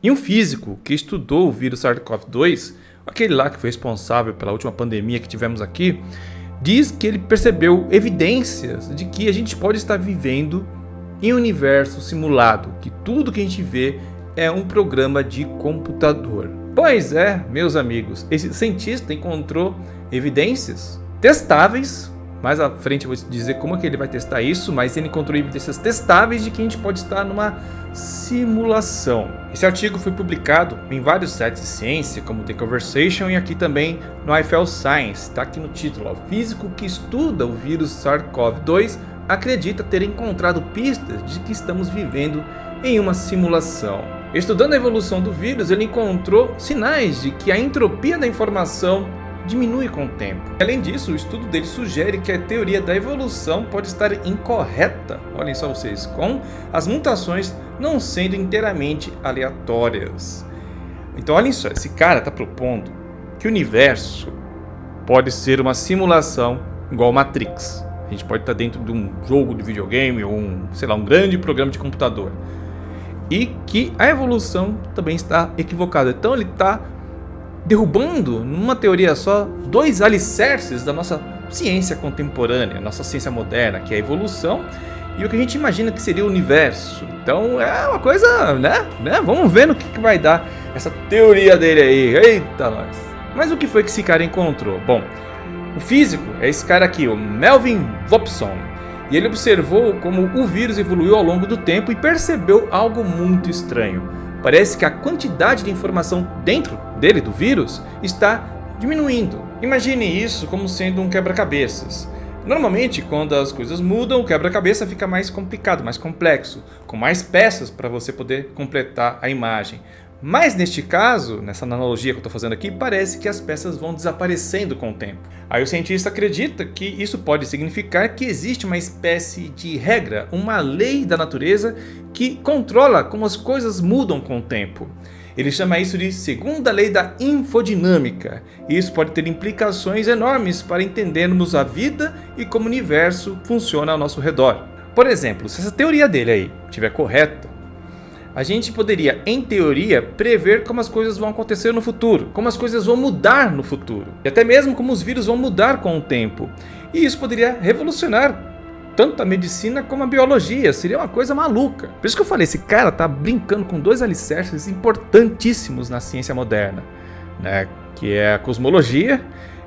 E um físico que estudou o vírus SARS-CoV-2, aquele lá que foi responsável pela última pandemia que tivemos aqui, diz que ele percebeu evidências de que a gente pode estar vivendo em um universo simulado, que tudo que a gente vê é um programa de computador. Pois é, meus amigos, esse cientista encontrou evidências testáveis. Mais à frente eu vou dizer como é que ele vai testar isso, mas ele encontrou evidências testáveis de que a gente pode estar numa simulação. Esse artigo foi publicado em vários sites de ciência, como The Conversation, e aqui também no iFL Science. Está aqui no título: o físico que estuda o vírus SARS-CoV-2 acredita ter encontrado pistas de que estamos vivendo em uma simulação. Estudando a evolução do vírus, ele encontrou sinais de que a entropia da informação diminui com o tempo. Além disso, o estudo dele sugere que a teoria da evolução pode estar incorreta, olhem só vocês, com as mutações não sendo inteiramente aleatórias. Então olhem só, esse cara está propondo que o universo pode ser uma simulação igual Matrix. A gente pode estar dentro de um jogo de videogame ou um grande programa de computador. E que a evolução também está equivocada. Então ele está derrubando, numa teoria só, dois alicerces da nossa ciência contemporânea, nossa ciência moderna, que é a evolução e o que a gente imagina que seria o universo. Então é uma coisa, né? Vamos ver no que vai dar essa teoria dele aí. Eita nós! Mas o que foi que esse cara encontrou? Bom, o físico é esse cara aqui, o Melvin Vopson, e ele observou como o vírus evoluiu ao longo do tempo e percebeu algo muito estranho. Parece que a quantidade de informação dentro dele, do vírus, está diminuindo. Imagine isso como sendo um quebra-cabeças. Normalmente, quando as coisas mudam, o quebra-cabeça fica mais complicado, mais complexo, com mais peças para você poder completar a imagem. Mas neste caso, nessa analogia que eu estou fazendo aqui, parece que as peças vão desaparecendo com o tempo. Aí o cientista acredita que isso pode significar que existe uma espécie de regra, uma lei da natureza que controla como as coisas mudam com o tempo. Ele chama isso de segunda lei da infodinâmica. E isso pode ter implicações enormes para entendermos a vida e como o universo funciona ao nosso redor. Por exemplo, se essa teoria dele aí estiver correta, a gente poderia, em teoria, prever como as coisas vão acontecer no futuro, como as coisas vão mudar no futuro, e até mesmo como os vírus vão mudar com o tempo. E isso poderia revolucionar tanto a medicina como a biologia, seria uma coisa maluca. Por isso que eu falei, esse cara tá brincando com dois alicerces importantíssimos na ciência moderna, né? Que é a cosmologia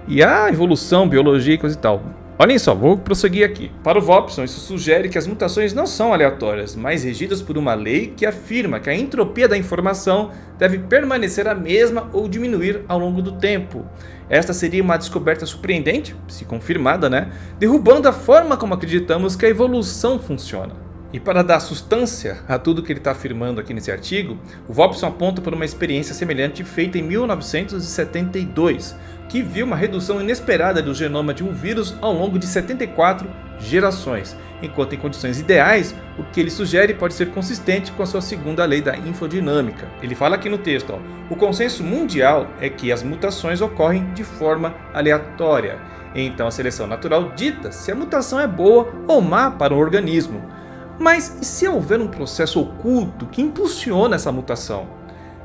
e a evolução, biologia e coisa e tal. Olhem só, vou prosseguir aqui. Para o Vopson, isso sugere que as mutações não são aleatórias, mas regidas por uma lei que afirma que a entropia da informação deve permanecer a mesma ou diminuir ao longo do tempo. Esta seria uma descoberta surpreendente, se confirmada, né? Derrubando a forma como acreditamos que a evolução funciona. E para dar sustância a tudo que ele está afirmando aqui nesse artigo, o Vopson aponta por uma experiência semelhante feita em 1972, que viu uma redução inesperada do genoma de um vírus ao longo de 74 gerações, enquanto em condições ideais, o que ele sugere pode ser consistente com a sua segunda lei da infodinâmica. Ele fala aqui no texto, o consenso mundial é que as mutações ocorrem de forma aleatória, então a seleção natural dita se a mutação é boa ou má para o organismo. Mas e se houver um processo oculto que impulsiona essa mutação?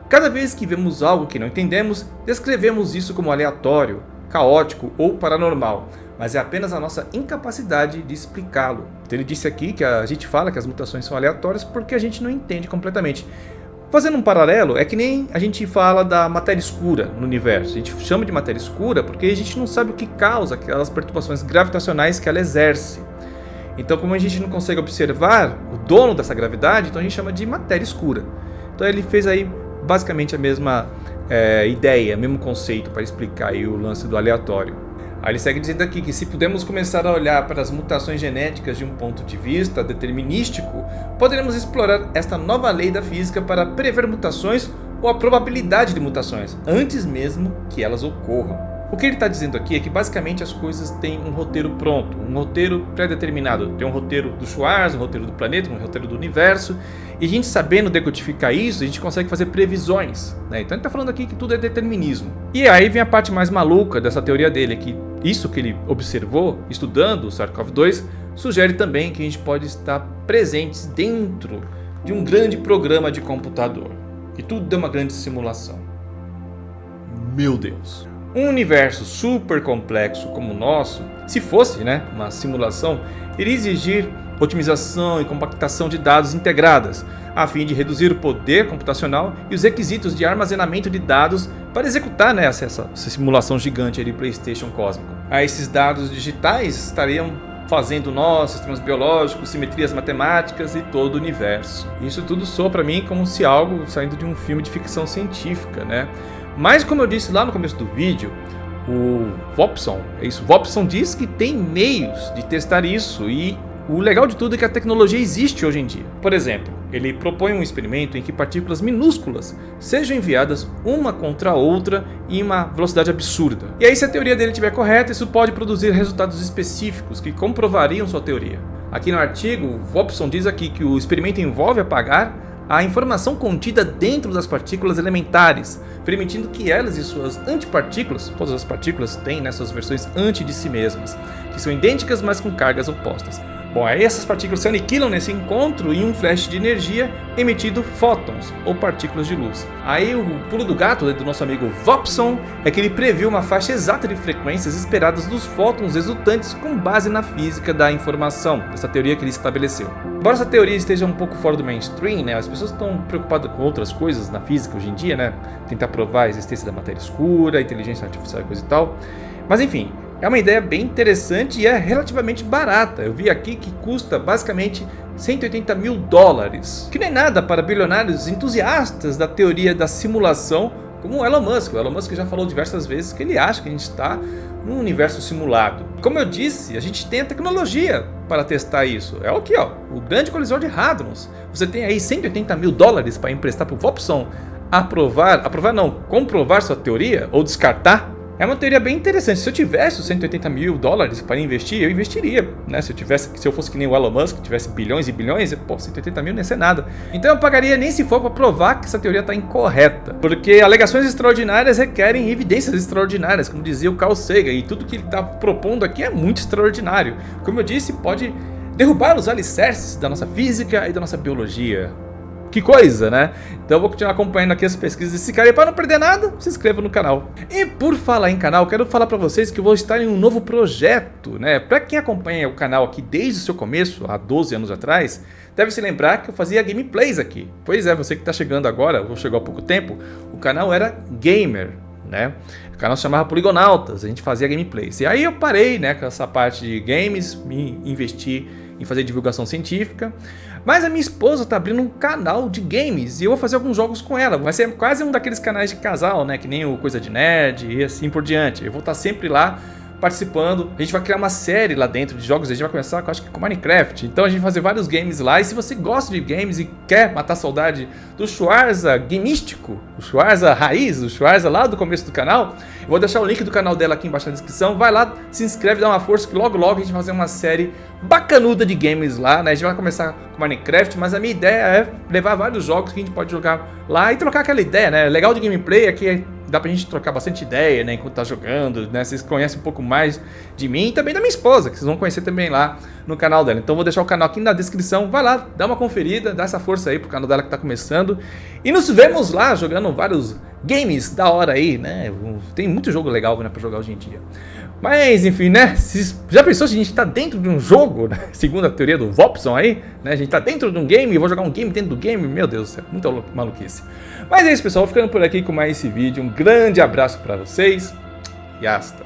Cada vez que vemos algo que não entendemos, descrevemos isso como aleatório, caótico ou paranormal, mas é apenas a nossa incapacidade de explicá-lo. Então ele disse aqui que a gente fala que as mutações são aleatórias porque a gente não entende completamente. Fazendo um paralelo, é que nem a gente fala da matéria escura no universo. A gente chama de matéria escura porque a gente não sabe o que causa aquelas perturbações gravitacionais que ela exerce. Então, como a gente não consegue observar o dono dessa gravidade, então a gente chama de matéria escura. Então ele fez aí basicamente a mesma ideia, o mesmo conceito para explicar aí o lance do aleatório. Aí ele segue dizendo aqui que se pudermos começar a olhar para as mutações genéticas de um ponto de vista determinístico, poderemos explorar esta nova lei da física para prever mutações ou a probabilidade de mutações, antes mesmo que elas ocorram. O que ele está dizendo aqui é que basicamente as coisas têm um roteiro pronto, um roteiro pré-determinado. Tem um roteiro do Schwarz, um roteiro do planeta, um roteiro do universo. E a gente sabendo decodificar isso, a gente consegue fazer previsões, né? Então ele está falando aqui que tudo é determinismo. E aí vem a parte mais maluca dessa teoria dele, que isso que ele observou, estudando o SARS-CoV-2, sugere também que a gente pode estar presentes dentro de um grande programa de computador. e tudo é uma grande simulação. Meu Deus! Um universo super complexo como o nosso, se fosse, uma simulação, iria exigir otimização e compactação de dados integradas, a fim de reduzir o poder computacional e os requisitos de armazenamento de dados para executar essa simulação gigante de PlayStation cósmico. Esses dados digitais estariam fazendo nós, sistemas biológicos, simetrias matemáticas e todo o universo. Isso tudo soa para mim como se algo saindo de um filme de ficção científica, Mas como eu disse lá no começo do vídeo, o Vopson diz que tem meios de testar isso e o legal de tudo é que a tecnologia existe hoje em dia. Por exemplo, ele propõe um experimento em que partículas minúsculas sejam enviadas uma contra a outra em uma velocidade absurda. E aí, se a teoria dele estiver correta, isso pode produzir resultados específicos que comprovariam sua teoria. Aqui no artigo, o Vopson diz aqui que o experimento envolve apagar a informação contida dentro das partículas elementares, permitindo que elas e suas antipartículas, todas as partículas têm suas versões anti de si mesmas, que são idênticas mas com cargas opostas. Bom, aí essas partículas se aniquilam nesse encontro em um flash de energia emitindo fótons, ou partículas de luz. Aí o pulo do gato do nosso amigo Vopson é que ele previu uma faixa exata de frequências esperadas dos fótons resultantes com base na física da informação, essa teoria que ele estabeleceu. Embora essa teoria esteja um pouco fora do mainstream, as pessoas estão preocupadas com outras coisas na física hoje em dia, tentar provar a existência da matéria escura, a inteligência artificial e coisa e tal. Mas enfim, é uma ideia bem interessante e é relativamente barata. Eu vi aqui que custa basicamente $180 mil, que não é nada para bilionários entusiastas da teoria da simulação, como o Elon Musk. O Elon Musk já falou diversas vezes que ele acha que a gente está num universo simulado. Como eu disse, a gente tem a tecnologia para testar isso. É aqui, o grande colisor de hadrons. Você tem aí $180 mil para emprestar para o Vopson comprovar sua teoria ou descartar. É uma teoria bem interessante. Se eu tivesse os $180 mil para investir, eu investiria, Se eu fosse que nem o Elon Musk, tivesse bilhões e bilhões, 180 mil não ia ser nada. Então eu pagaria nem se for para provar que essa teoria está incorreta. Porque alegações extraordinárias requerem evidências extraordinárias, como dizia o Carl Sagan, e tudo que ele está propondo aqui é muito extraordinário. Como eu disse, pode derrubar os alicerces da nossa física e da nossa biologia. Que coisa, Então eu vou continuar acompanhando aqui as pesquisas desse cara. E para não perder nada, se inscreva no canal. E por falar em canal, quero falar para vocês que eu vou estar em um novo projeto, Para quem acompanha o canal aqui desde o seu começo, há 12 anos atrás, deve se lembrar que eu fazia gameplays aqui. Pois é, você que está chegando agora, ou chegou há pouco tempo, o canal era gamer, O canal se chamava Poligonautas, a gente fazia gameplays. E aí eu parei, com essa parte de games, me investi em fazer divulgação científica. Mas a minha esposa está abrindo um canal de games e eu vou fazer alguns jogos com ela. Vai ser quase um daqueles canais de casal, que nem o Coisa de Nerd e assim por diante. Eu vou estar sempre lá participando. A gente vai criar uma série lá dentro de jogos. A gente vai começar, acho que com Minecraft. Então a gente vai fazer vários games lá. E se você gosta de games e quer matar a saudade do Schwarza gamístico, o Schwarza raiz, o Schwarza lá do começo do canal, eu vou deixar o link do canal dela aqui embaixo na descrição. Vai lá, se inscreve, dá uma força que logo a gente vai fazer uma série bacanuda de games lá, A gente vai começar com Minecraft, mas a minha ideia é levar vários jogos que a gente pode jogar lá e trocar aquela ideia, Legal de gameplay é que dá pra gente trocar bastante ideia, enquanto tá jogando, Vocês conhecem um pouco mais de mim e também da minha esposa, que vocês vão conhecer também lá no canal dela. Então vou deixar o canal aqui na descrição, vai lá, dá uma conferida, dá essa força aí pro canal dela que tá começando. E nos vemos lá jogando vários games da hora aí, Tem muito jogo legal, pra jogar hoje em dia. Mas enfim, Já pensou se a gente tá dentro de um jogo, Segundo a teoria do Vopson aí, A gente tá dentro de um game, eu vou jogar um game dentro do game, meu Deus do céu, muita maluquice. Mas é isso, pessoal, vou ficando por aqui com mais esse vídeo. Um grande abraço pra vocês e hasta!